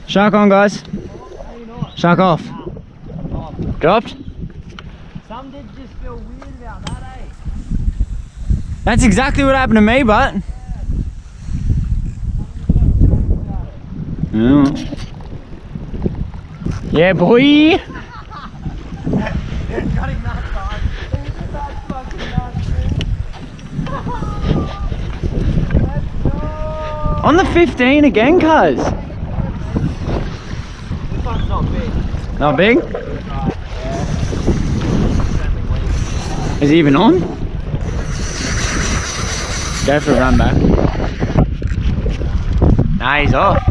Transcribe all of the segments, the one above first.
Shark on, guys. Shark off. Dropped? Some did just feel weird about that, eh? That's exactly what happened to me, but... Yeah, boy! Got him that time. That's fucking nuts, Let's go! On the 15 again, cuz. This one's not big. Not big? Right, yeah. Is he even on? Go for a run back. Nah, he's off.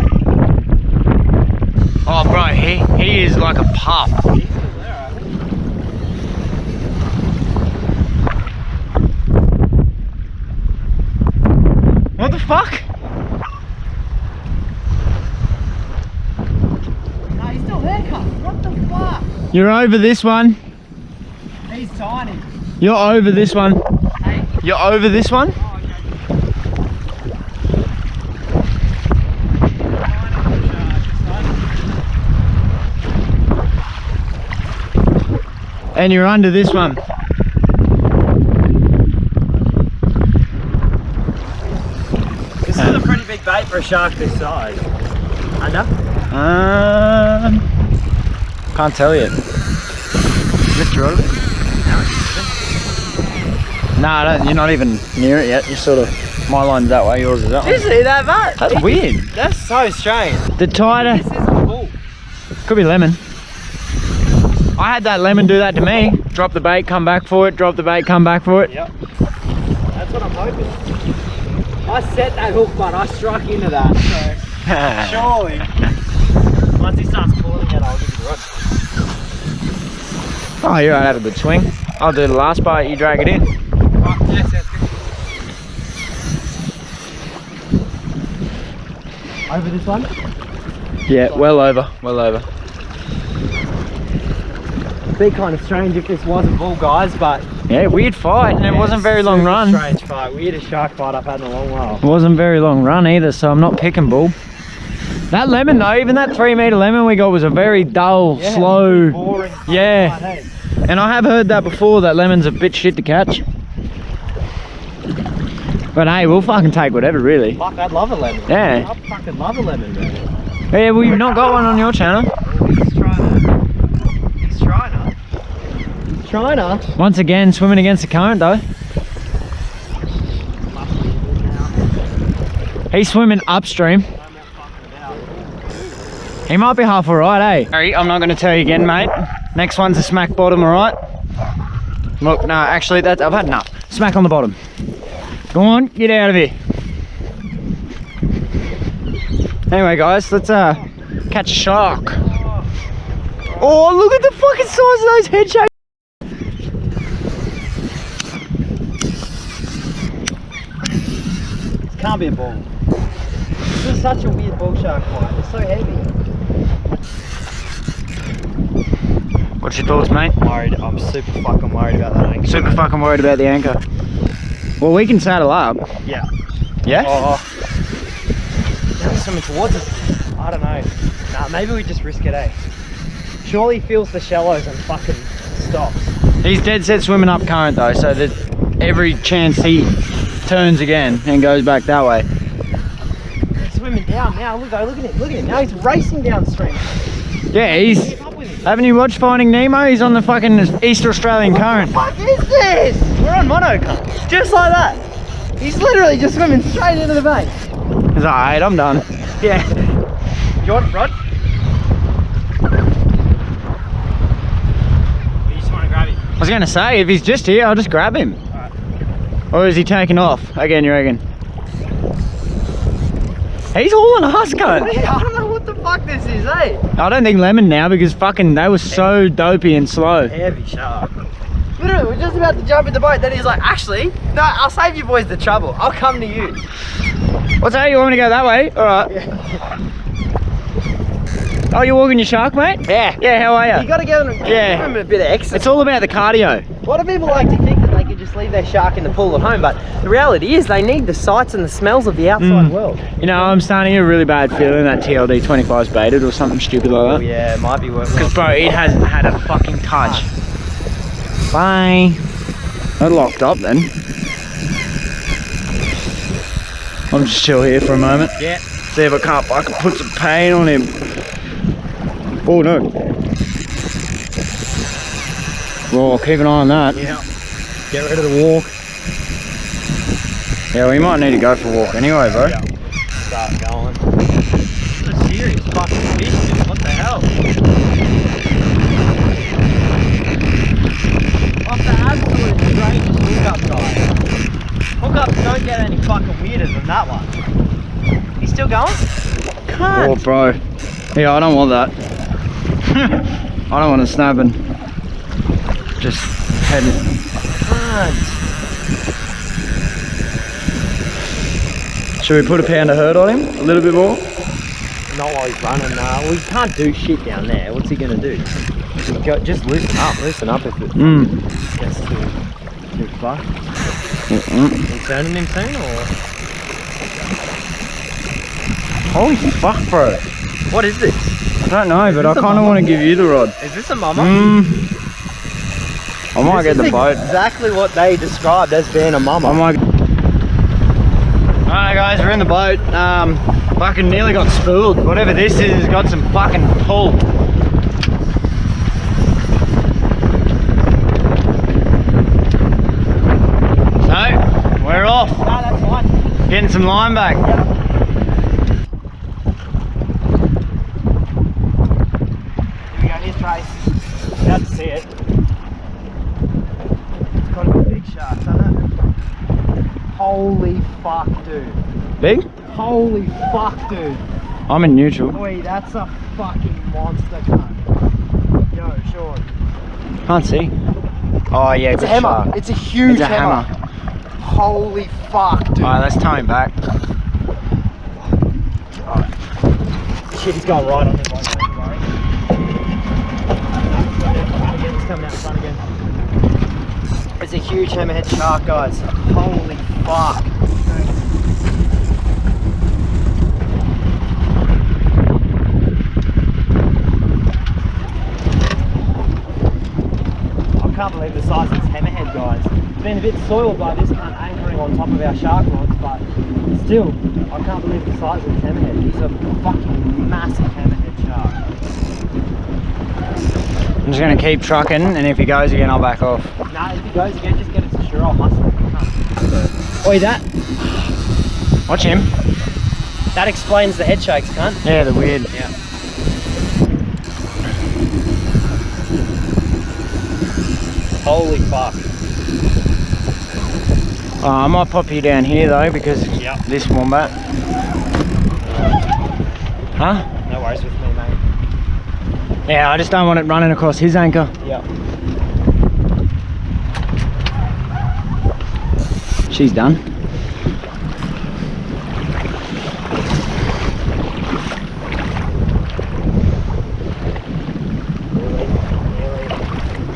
Oh, bro, he is like a pup. He's still there, I think. What the fuck? No, he's still there, cuz. What the fuck? You're over this one. He's tiny. You're over this one. Hey? You're over this one. Oh, okay. And you're under this one. This is a pretty big bait for a shark this size. Under? Can't tell yet. Lift your rod a bit. Nah, you're not even near it yet. You're sort of, my line's that way, yours is that way. Did you see that, mate? That's weird. That's so strange. The tighter, This isn't a bull. could be lemon. I had that lemon do that to me. Drop the bait, come back for it, drop the bait, come back for it. Yep. That's what I'm hoping. I set that hook, but I struck into that. So surely, once he starts pulling it, I'll give you the rod. Oh, you're right, have a good swing. I'll do the last bite, you drag it in. Right, yeah, sounds good. Over this one? Yeah, well over, well over. It'd be kind of strange if this was a bull, guys, but Yeah, weird fight, and it wasn't very long run. Strange fight, weirdest shark fight I've had in a long while. It wasn't very long run either, so I'm not picking bull. That lemon though, even that 3 meter lemon we got was a very dull, Yeah, slow. boring. Yeah. Fight, hey? And I have heard that before, that lemon's a bit shit to catch. But hey, we'll fucking take whatever, really. Fuck, I'd love a lemon. Yeah. I fucking love a lemon, man. Yeah, well, you've not got one on your channel. He's trying to. He's trying to. He's trying to. Once again, swimming against the current though. He's swimming upstream. He might be half alright, eh? Harry, I'm not going to tell you again, mate. Next one's a smack bottom, alright? Look, no, actually, I've had enough. Smack on the bottom. Go on, get out of here. Anyway, guys, let's catch a shark. Oh, look at the fucking size of those head shapes. This can't be a bull. This is such a weird bull shark fight. It's so heavy. What's your thoughts, mate? I'm super fucking worried about that anchor. Super fucking worried about the anchor. Well, we can saddle up. Yeah. Yeah? Oh. Now he's swimming towards us. I don't know. Nah, maybe we just risk it, eh? Surely he feels the shallows and fucking stops. He's dead set swimming up current though, so there's every chance he turns again and goes back that way. He's swimming down now. Look at him. Look at him. Now he's racing downstream. Yeah, he's... Keep up with him. Haven't you watched Finding Nemo? He's on the fucking East Australian current. What the fuck is this? We're on mono, just like that. He's literally just swimming straight into the bait. He's like, alright, I'm done. Yeah. You want it, Rod? You just want to grab him? I was gonna say, if he's just here, I'll just grab him. Alright. Or is he taking off? Again, you reckon? He's hauling us, cunt. I don't know what the fuck this is, eh? I don't think lemon now because fucking they were so dopey and slow. Heavy shark. Literally, we're just about to jump in the boat. Then he's like, actually, no, I'll save you boys the trouble. I'll come to you. What's that? You want me to go that way? All right. Yeah. Oh, you're walking your shark, mate? Yeah. Yeah, how are you? You gotta give him a bit of exercise. It's all about the cardio. A lot of people like to think that they can just leave their shark in the pool at home, but the reality is they need the sights and the smells of the outside world. You know, I'm starting to get a really bad feeling that TLD 25's baited or something stupid like Oh that. yeah, it might be worth it. Because bro, it hasn't had a fucking touch. Bye. They're locked up then. I'll just chill here for a moment. Yeah. See if I can put some pain on him. Oh no. Well, keep an eye on that. Yeah. Get rid of the walk. Yeah, we might need to go for a walk anyway, bro. Yeah. Start going. This is a serious fucking fish, dude. What the hell? Off the absolute strangest hookup, guys. Hookups don't get any fucking weirder than that one. He's still going? Can't. Oh, bro. Yeah, I don't want that. I don't want to snap and just head it. Can't. Should we put a pound of hurt on him? A little bit more? Not while he's running. Well, he can't do shit down there. What's he gonna do? Just loosen up if it gets too far. You turning him soon or? Holy fuck, bro. What is this? I don't know, but I kind of want to give you the rod. Is this a mama? I might get the boat. Exactly what they described as being a mama. I might. Alright guys, we're in the boat. Fucking nearly got spooled. Whatever this is has got some fucking pull. So, we're off. No, that's fine. Getting some line back. Yep. Here we go, here's Trace. About to see it. It's got a big shark, hasn't it? Holy fuck, dude. Big? Holy fuck, dude. I'm in neutral. Boy, that's a fucking monster, cunt. Yo, Sean. Can't see. Oh yeah, It's a good hammer. shark. It's a huge It's a hammer. Holy fuck, dude. Alright, let's tow him back. Shit, he's going right on him. He's coming out the front again. It's a huge hammerhead shark, guys. Holy fuck. I can't believe the size of this hammerhead, guys. It's been a bit soiled by this cunt anchoring on top of our shark rods, but still, I can't believe the size of this hammerhead. He's a fucking massive hammerhead shark. I'm just gonna keep trucking, and if he goes again, I'll back off. Nah, if he goes again, just get it to shore. I'll hustle. Oi, that Watch him. explains the head shakes, cunt. Yeah, they're weird. Yeah. Holy fuck. I might pop you down here though, because Yep. this wombat. Huh? No worries with me, mate. Yeah, I just don't want it running across his anchor. Yep. She's done.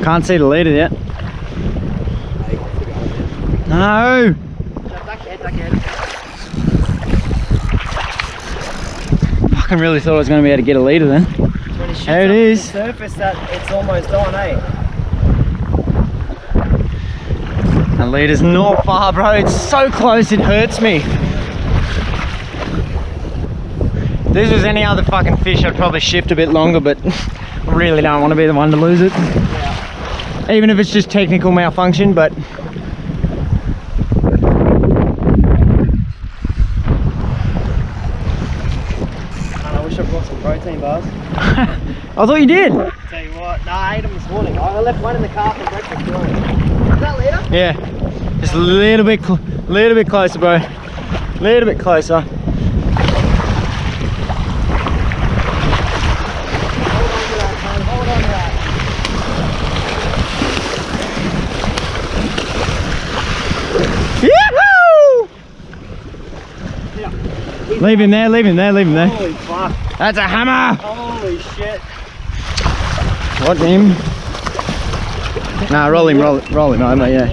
Can't see the leader yet. No! Duck your head. Fucking really thought I was going to be able to get a leader then. When it shoots There it up is. to the surface, that it's almost on, eh? The leader's not far, bro. It's so close, it hurts me. If this was any other fucking fish, I'd probably shift a bit longer, but I really don't want to be the one to lose it. Yeah. Even if it's just technical malfunction, but I wish I brought some protein bars. I thought you did. Tell you what, nah, I ate them this morning. I left one in the car for breakfast early. Is that leader? Yeah, just a little bit closer, bro. Little bit closer. Leave him there, leave him there, leave him there. Holy fuck. That's a hammer! Holy shit. Watch him. Nah, roll him over, yeah.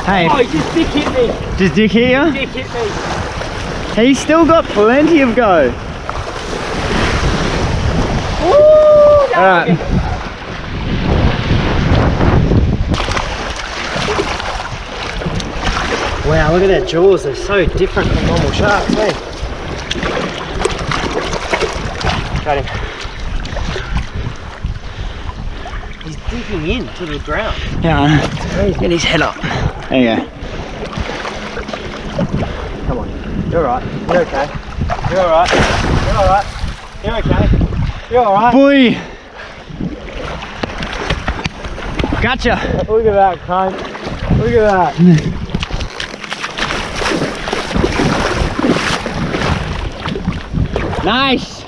Hey, Oh, he just dick hit me. does Dick hit you? Dick hit me. He's still got plenty of go. Woo! Alright. Wow, look at their jaws. They're so different from normal sharks, eh? Got him. He's digging into the ground. Yeah, get his head up. There you go. Come on. You're alright. You're okay. You're alright. You're alright. You're okay. You're alright. Boy! Gotcha! Look at that, cunt. Look at that. Nice!